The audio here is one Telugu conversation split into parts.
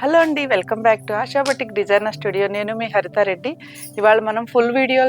హలో అండి, welcome back to ASHA boutique designer studio. నేను మీ హరితారెడ్డి. ఇవాళ మనం ఫుల్ వీడియో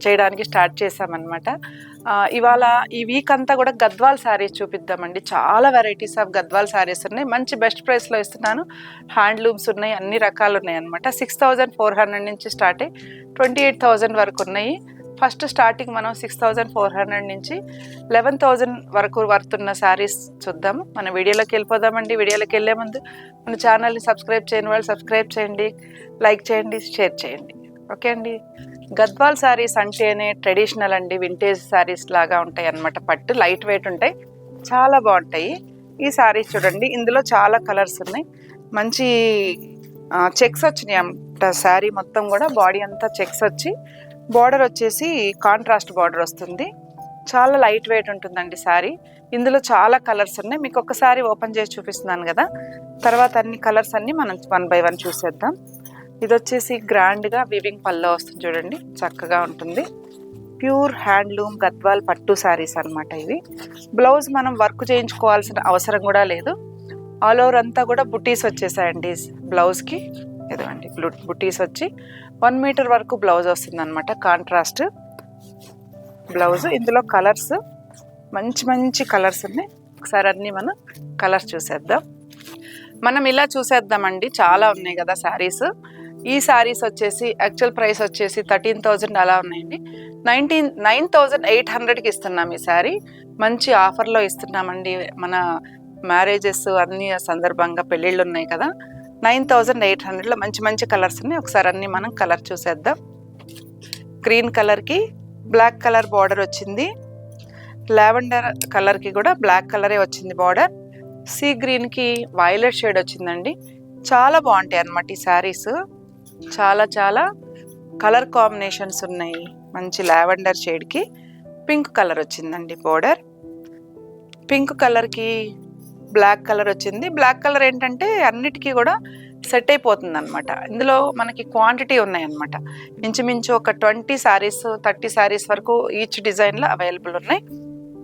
చేయడానికి స్టార్ట్ చేసామన్నమాట. ఇవాళ ఈ వీక్ అంతా కూడా గద్వాల్ శారీస్ చూపిద్దామండి. చాలా వెరైటీస్ ఆఫ్ గద్వాల్ శారీస్ ఉన్నాయి. మంచి బెస్ట్ ప్రైస్లో ఇస్తున్నాను. హ్యాండ్లూమ్స్ ఉన్నాయి, అన్ని రకాలు ఉన్నాయి అనమాట. 6400 నుంచి స్టార్ట్ అయ్యి 28,000 వరకు ఉన్నాయి. ఫస్ట్ స్టార్టింగ్ మనం 6400 నుంచి 11,000 వరకు వర్తున్న శారీస్ చూద్దాము. మన వీడియోలోకి వెళ్ళిపోదామండి. వీడియోలోకి వెళ్ళే ముందు మన ఛానల్ని సబ్స్క్రైబ్ చేయని వాళ్ళు సబ్స్క్రైబ్ చేయండి, లైక్ చేయండి, షేర్ చేయండి. ఓకే అండి. గద్వాల్ శారీస్ అంటేనే ట్రెడిషనల్ అండి, వింటేజ్ శారీస్ లాగా ఉంటాయి అన్నమాట. పట్టు లైట్ వెయిట్ ఉంటాయి, చాలా బాగుంటాయి. ఈ శారీస్ చూడండి, ఇందులో చాలా కలర్స్ ఉన్నాయి. మంచి చెక్స్ వచ్చినాయి అన్నమాట. శారీ మొత్తం కూడా బాడీ అంతా చెక్స్ వచ్చి బార్డర్ వచ్చేసి కాంట్రాస్ట్ బార్డర్ వస్తుంది. చాలా లైట్ వెయిట్ ఉంటుందండి శారీ. ఇందులో చాలా కలర్స్ ఉన్నాయి. మీకు ఒకసారి ఓపెన్ చేసి చూపిస్తున్నాను కదా, తర్వాత అన్ని కలర్స్ అన్ని మనం 1 by 1 చూసేద్దాం. ఇది వచ్చేసి గ్రాండ్గా వివింగ్ పల్లో వస్తుంది చూడండి, చక్కగా ఉంటుంది. ప్యూర్ హ్యాండ్లూమ్ గద్వాల్ పట్టు శారీస్ అనమాట ఇవి. బ్లౌజ్ మనం వర్క్ చేయించుకోవాల్సిన అవసరం కూడా లేదు. ఆల్ ఓవర్ అంతా కూడా బుటీస్ వచ్చేసాయండి బ్లౌజ్కి. ఇదిగోండి బుటీస్ వచ్చి 1 మీటర్ వరకు బ్లౌజ్ వస్తుంది అనమాట. Contrast blouse. ఇందులో కలర్స్ మంచి మంచి కలర్స్ ఉన్నాయి. ఒకసారి అన్నీ మనం కలర్స్ చూసేద్దాం. మనం ఇలా చూసేద్దామండి, చాలా ఉన్నాయి కదా శారీస్. ఈ శారీస్ వచ్చేసి యాక్చువల్ ప్రైస్ వచ్చేసి 13,000 అలా ఉన్నాయండి. 9,800కి ఇస్తున్నాం ఈ శారీ. మంచి ఆఫర్లో ఇస్తున్నామండి. మన మ్యారేజెస్ అన్ని సందర్భంగా పెళ్ళిళ్ళు ఉన్నాయి కదా, 9,800లో మంచి మంచి కలర్స్ ఉన్నాయి. ఒకసారి అన్ని మనం కలర్ చూసేద్దాం. గ్రీన్ కలర్కి బ్లాక్ కలర్ బార్డర్ వచ్చింది. లావెండర్ కలర్కి కూడా బ్లాక్ కలరే వచ్చింది బార్డర్. సీ గ్రీన్కి వైలెట్ షేడ్ వచ్చిందండి. చాలా బాగుంటాయి అన్నమాట ఈ శారీస్. చాలా చాలా కలర్ కాంబినేషన్స్ ఉన్నాయి. మంచి లావెండర్ షేడ్కి పింక్ కలర్ వచ్చిందండి బార్డర్. పింక్ కలర్కి బ్లాక్ కలర్ వచ్చింది. బ్లాక్ కలర్ ఏంటంటే అన్నిటికీ కూడా సెట్ అయిపోతుంది అనమాట. ఇందులో మనకి క్వాంటిటీ ఉన్నాయన్నమాట. ఇంచుమించు ఒక 20 శారీస్ 30 శారీస్ వరకు ఈచ్ డిజైన్లో అవైలబుల్ ఉన్నాయి.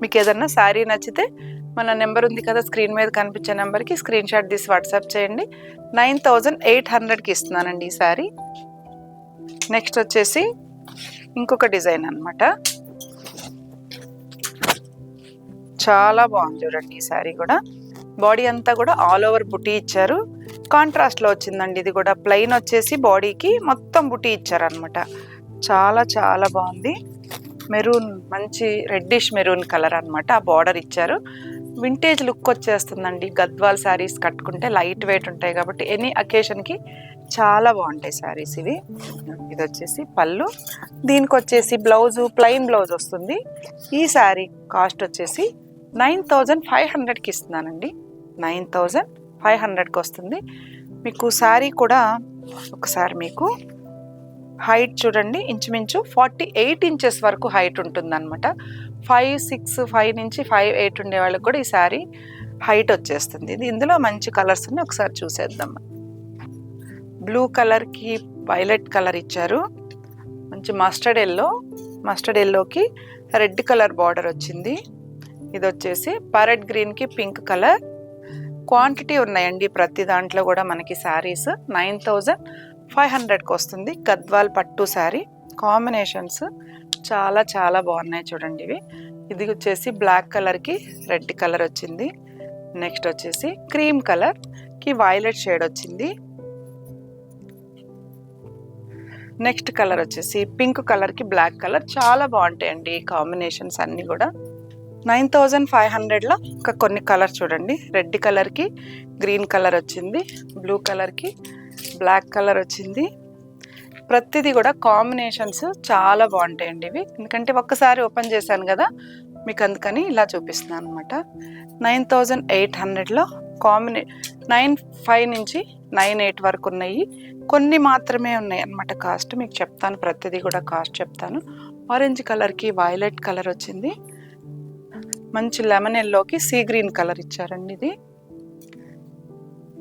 మీకు ఏదన్నా శారీ నచ్చితే మన నెంబర్ ఉంది కదా స్క్రీన్ మీద కనిపించే నెంబర్కి స్క్రీన్ షాట్ తీసి వాట్సాప్ చేయండి. 9,800కి ఇస్తున్నానండి ఈ శారీ. నెక్స్ట్ వచ్చేసి ఇంకొక డిజైన్ అనమాట. చాలా బాగుంది చూడండి ఈ శారీ కూడా. బాడీ అంతా కూడా ఆల్ ఓవర్ బుటీ ఇచ్చారు. కాంట్రాస్ట్లో వచ్చిందండి. ఇది కూడా ప్లెయిన్ వచ్చేసి బాడీకి మొత్తం బుటీ ఇచ్చారనమాట. చాలా చాలా బాగుంది. మెరూన్, మంచి రెడ్డిష్ మెరూన్ కలర్ అనమాట. ఆ బార్డర్ ఇచ్చారు. వింటేజ్ లుక్ వచ్చేస్తుందండి. గద్వాల్ శారీస్ కట్టుకుంటే లైట్ వెయిట్ ఉంటాయి కాబట్టి ఎనీ అకేషన్కి చాలా బాగుంటాయి శారీస్ ఇవి. ఇది వచ్చేసి పళ్ళు. దీనికి వచ్చేసి బ్లౌజు ప్లెయిన్ బ్లౌజ్ వస్తుంది. ఈ శారీ కాస్ట్ వచ్చేసి 9,500కి ఇస్తున్నానండి. 9,500కి వస్తుంది. మీకు శారీ కూడా ఒకసారి మీకు హైట్ చూడండి, ఇంచుమించు 48 ఇంచెస్ వరకు హైట్ ఉంటుందన్నమాట. 5'6", 5 నుంచి 5'8" ఉండే వాళ్ళకి కూడా ఈ శారీ హైట్ వచ్చేస్తుంది. ఇది ఇందులో మంచి కలర్స్ ఉన్నాయి, ఒకసారి చూసేద్దాం. బ్లూ కలర్కి వైలెట్ కలర్ ఇచ్చారు. మంచి మస్టర్డ్ ఎల్లోకి రెడ్ కలర్ బార్డర్ వచ్చింది. ఇది వచ్చేసి ప్యారెట్ గ్రీన్కి పింక్ కలర్. క్వాంటిటీ ఉన్నాయండి ప్రతి దాంట్లో కూడా మనకి శారీస్. 9,500కి వస్తుంది. గద్వాల్ పట్టు శారీ. కాంబినేషన్స్ చాలా చాలా బాగున్నాయి చూడండి ఇవి. ఇది వచ్చేసి బ్లాక్ కలర్కి రెడ్ కలర్ వచ్చింది. నెక్స్ట్ వచ్చేసి క్రీమ్ కలర్కి వైలెట్ షేడ్ వచ్చింది. నెక్స్ట్ కలర్ వచ్చేసి పింక్ కలర్కి బ్లాక్ కలర్. చాలా బాగుంటాయండి ఈ కాంబినేషన్స్ అన్నీ కూడా. 9,500లో ఇంకా కొన్ని కలర్ చూడండి. రెడ్ కలర్కి గ్రీన్ కలర్ వచ్చింది. బ్లూ కలర్కి బ్లాక్ కలర్ వచ్చింది. ప్రతిదీ కూడా కాంబినేషన్స్ చాలా బాగుంటాయండి ఇవి. ఎందుకంటే ఒక్కసారి ఓపెన్ చేశాను కదా మీకు, అందుకని ఇలా చూపిస్తున్నాను అనమాట. 9,800లో 9,500 నుంచి 9,800 వరకు ఉన్నాయి. కొన్ని మాత్రమే ఉన్నాయి అన్నమాట కాస్ట్. మీకు చెప్తాను, ప్రతిదీ కూడా కాస్ట్ చెప్తాను. ఆరెంజ్ కలర్కి వైలెట్ కలర్ వచ్చింది. మంచి లెమన్ ఎల్లోకి సీ గ్రీన్ కలర్ ఇచ్చారండి.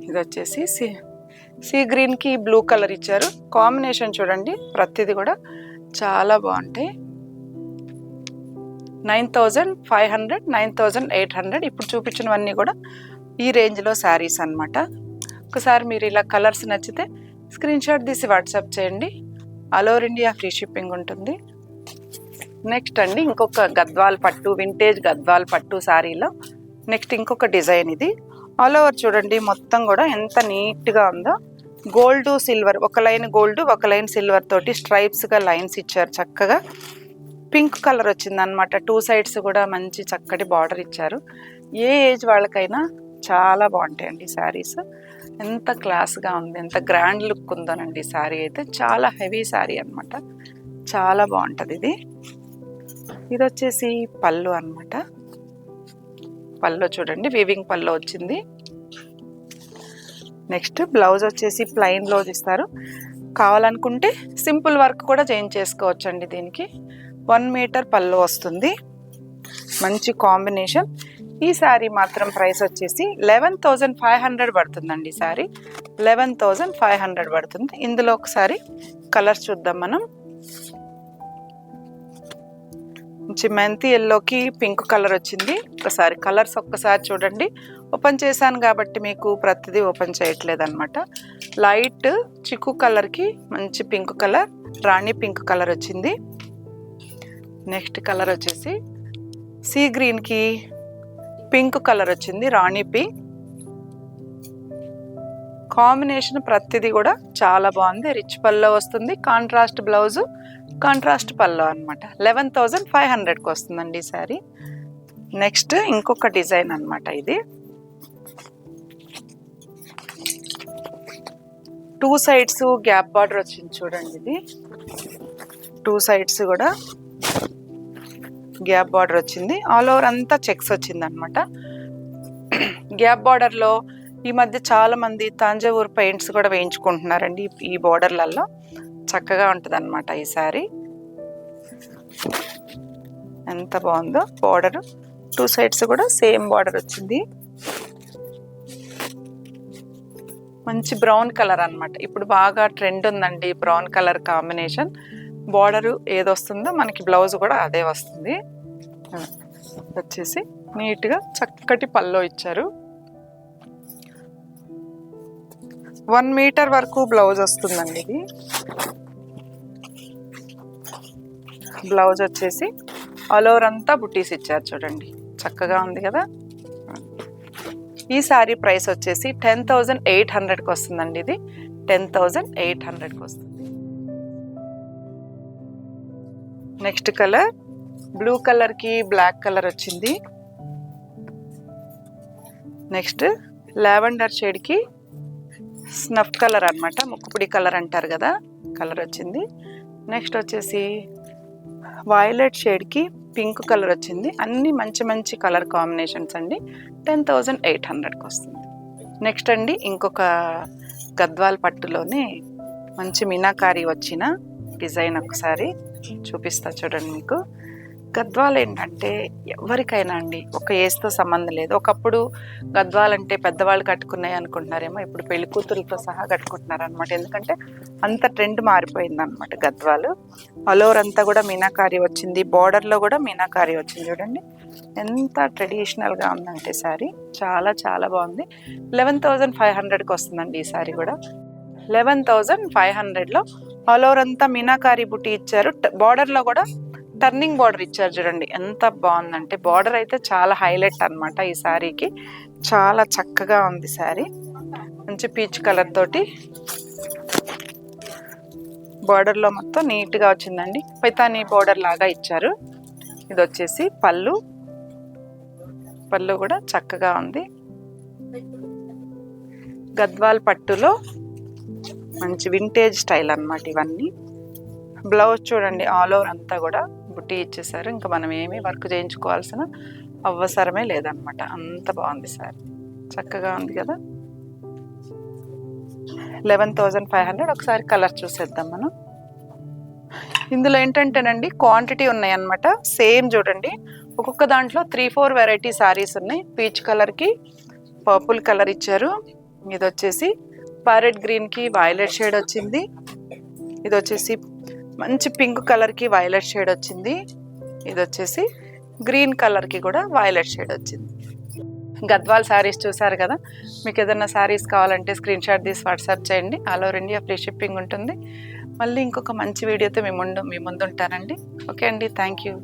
ఇది వచ్చేసి సీ గ్రీన్కి బ్లూ కలర్ ఇచ్చారు. కాంబినేషన్ చూడండి, ప్రతిదీ కూడా చాలా బాగుంటాయి. 9,500, 9,800. ఇప్పుడు చూపించినవన్నీ కూడా ఈ రేంజ్లో శారీస్ అనమాట. ఒకసారి మీరు ఇలా కలర్స్ నచ్చితే స్క్రీన్ షాట్ తీసి వాట్సాప్ చేయండి. All over India free shipping ఉంటుంది. నెక్స్ట్ అండి ఇంకొక గద్వాల్ పట్టు, వింటేజ్ గద్వాల్ పట్టు శారీలో నెక్స్ట్ ఇంకొక డిజైన్. ఇది ఆల్ ఓవర్ చూడండి మొత్తం కూడా ఎంత నీట్గా ఉందో. గోల్డ్ సిల్వర్, ఒక లైన్ గోల్డ్ ఒక లైన్ సిల్వర్ తోటి స్ట్రైప్స్గా లైన్స్ ఇచ్చారు. చక్కగా పింక్ కలర్ వచ్చిందనమాట. 2 సైడ్స్ కూడా మంచి చక్కటి బార్డర్ ఇచ్చారు. ఏ ఏజ్ వాళ్ళకైనా చాలా బాగుంటాయండి శారీస్. ఎంత క్లాస్గా ఉంది, ఎంత గ్రాండ్ లుక్ ఉందోనండి శారీ అయితే. చాలా హెవీ శారీ అనమాట, చాలా బాగుంటుంది ఇది. ఇది వచ్చేసి పళ్ళు అనమాట. పళ్ళు చూడండి వీవింగ్ పళ్ళు వచ్చింది. నెక్స్ట్ బ్లౌజ్ వచ్చేసి ప్లెయిన్ బ్లౌజ్ ఇస్తారు. కావాలనుకుంటే సింపుల్ వర్క్ కూడా చేయించేసుకోవచ్చు అండి. దీనికి 1 మీటర్ పళ్ళు వస్తుంది. మంచి కాంబినేషన్. ఈ శారీ మాత్రం ప్రైస్ వచ్చేసి 11,500 పడుతుందండి. శారీ 11,500 పడుతుంది. ఇందులో ఒకసారి కలర్స్ చూద్దాం మనం. మంచి మెంతి ఎల్లోకి పింక్ కలర్ వచ్చింది. ఒకసారి కలర్స్ ఒక్కసారి చూడండి. ఓపెన్ చేశాను కాబట్టి మీకు ప్రతిదీ ఓపెన్ చేయట్లేదు అనమాట. లైట్ చిక్కు కలర్కి మంచి పింక్ కలర్, రాణి పింక్ కలర్ వచ్చింది. నెక్స్ట్ కలర్ వచ్చేసి సీ గ్రీన్కి పింక్ కలర్ వచ్చింది, రాణి పింక్ కాంబినేషన్. ప్రతిదీ కూడా చాలా బాగుంది. రిచ్ పల్లో వస్తుంది, కాంట్రాస్ట్ బ్లౌజు, కాంట్రాస్ట్ పల్లో అనమాట. 11,500కి వస్తుందండి ఈ శారీ. నెక్స్ట్ ఇంకొక డిజైన్ అనమాట. ఇది 2 సైడ్స్ గ్యాప్ బార్డర్ వచ్చింది చూడండి. ఇది 2 సైడ్స్ కూడా గ్యాప్ బార్డర్ వచ్చింది. ఆల్ ఓవర్ అంతా చెక్స్ వచ్చింది అనమాట. గ్యాప్ బార్డర్లో ఈ మధ్య చాలా మంది తాంజావూర్ పెయింట్స్ కూడా వేయించుకుంటున్నారండి ఈ బార్డర్లలో. చక్కగా ఉంటుంది అనమాట ఈ శారీ. ఎంత బాగుందో బార్డర్. 2 సైడ్స్ కూడా సేమ్ బార్డర్ వచ్చింది. మంచి బ్రౌన్ కలర్ అనమాట. ఇప్పుడు బాగా ట్రెండ్ ఉందండి బ్రౌన్ కలర్ కాంబినేషన్. బార్డరు ఏది వస్తుందో మనకి బ్లౌజ్ కూడా అదే వస్తుంది. వచ్చేసి నీట్గా చక్కటి పల్లో ఇచ్చారు. 1 మీటర్ వరకు బ్లౌజ్ వస్తుందండి. ఇది బ్లౌజ్ వచ్చేసి ఆల్ ఓవర్ అంతా బుటీస్ ఇచ్చారు చూడండి. చక్కగా ఉంది కదా. ఈ శారీ ప్రైస్ వచ్చేసి 10,800కి వస్తుందండి. ఇది 10,800కి వస్తుంది. నెక్స్ట్ కలర్ బ్లూ కలర్కి బ్లాక్ కలర్ వచ్చింది. నెక్స్ట్ లావెండర్ షేడ్కి స్నఫ్ కలర్ అనమాట, ముక్కుపుడి కలర్ అంటారు కదా, కలర్ వచ్చింది. నెక్స్ట్ వచ్చేసి వైలెట్ షేడ్కి పింక్ కలర్ వచ్చింది. అన్ని మంచి మంచి కలర్ కాంబినేషన్స్ అండి. 10,800కి వస్తుంది. నెక్స్ట్ అండి ఇంకొక గద్వాల్ పట్టులోనే మంచి మీనాకారి వచ్చిన డిజైన్ ఒకసారి చూపిస్తా చూడండి. మీకు గద్వాల్ ఏంటంటే ఎవరికైనా అండి ఒక ఏజ్తో సంబంధం లేదు. ఒకప్పుడు గద్వాల్ అంటే పెద్దవాళ్ళు కట్టుకున్నాయి అనుకుంటున్నారేమో, ఇప్పుడు పెళ్లి కూతురులతో సహా కట్టుకుంటున్నారు అనమాట. ఎందుకంటే అంత ట్రెండ్ మారిపోయింది అనమాట గద్వాలు. ఆల్ ఓవర్ అంతా కూడా మీనాకారి వచ్చింది. బార్డర్లో కూడా మీనాకారి వచ్చింది చూడండి. ఎంత ట్రెడిషనల్గా ఉందంటే శారీ చాలా చాలా బాగుంది. 11,500కి వస్తుందండి ఈ శారీ కూడా. 11,500లో ఆల్ ఓవర్ అంతా మీనాకారి బుట్టి ఇచ్చారు. బార్డర్లో కూడా టర్నింగ్ బార్డర్ ఇచ్చారు చూడండి. ఎంత బాగుందంటే బార్డర్ అయితే చాలా హైలైట్ అనమాట ఈ శారీకి. చాలా చక్కగా ఉంది శారీ. మంచి పీచ్ కలర్ తోటి బార్డర్లో మొత్తం నీట్గా వచ్చిందండి. పైతానీ బార్డర్ లాగా ఇచ్చారు. ఇది వచ్చేసి పళ్ళు. పళ్ళు కూడా చక్కగా ఉంది. గద్వాల్ పట్టులో మంచి వింటేజ్ స్టైల్ అన్నమాట ఇవన్నీ. బ్లౌజ్ చూడండి ఆల్ ఓవర్ అంతా కూడా బుట్టి ఇచ్చేసారు. ఇంకా మనం ఏమీ వర్క్ చేయించుకోవాల్సిన అవసరమే లేదనమాట. అంత బాగుంది సార్, చక్కగా ఉంది కదా. 11,500. ఒకసారి కలర్ చూసేద్దాం మనం. ఇందులో ఏంటంటేనండి క్వాంటిటీ ఉన్నాయి అన్నమాట. సేమ్ చూడండి ఒక్కొక్క దాంట్లో 3-4 వెరైటీ శారీస్ ఉన్నాయి. పీచ్ కలర్కి పర్పుల్ కలర్ ఇచ్చారు. ఇది వచ్చేసి ప్యారెట్ గ్రీన్కి వైలెట్ షేడ్ వచ్చింది. ఇది వచ్చేసి మంచి పింక్ కలర్కి వైలెట్ షేడ్ వచ్చింది. ఇది వచ్చేసి గ్రీన్ కలర్కి కూడా వైలెట్ షేడ్ వచ్చింది. గద్వాల్ శారీస్ చూసారు కదా. మీకు ఏదైనా శారీస్ కావాలంటే స్క్రీన్ షాట్ తీసి వాట్సాప్ చేయండి. All over India free shipping ఉంటుంది. మళ్ళీ ఇంకొక మంచి వీడియోతో మీ ముందు ఉంటానండి. ఓకే అండి, థ్యాంక్ యూ.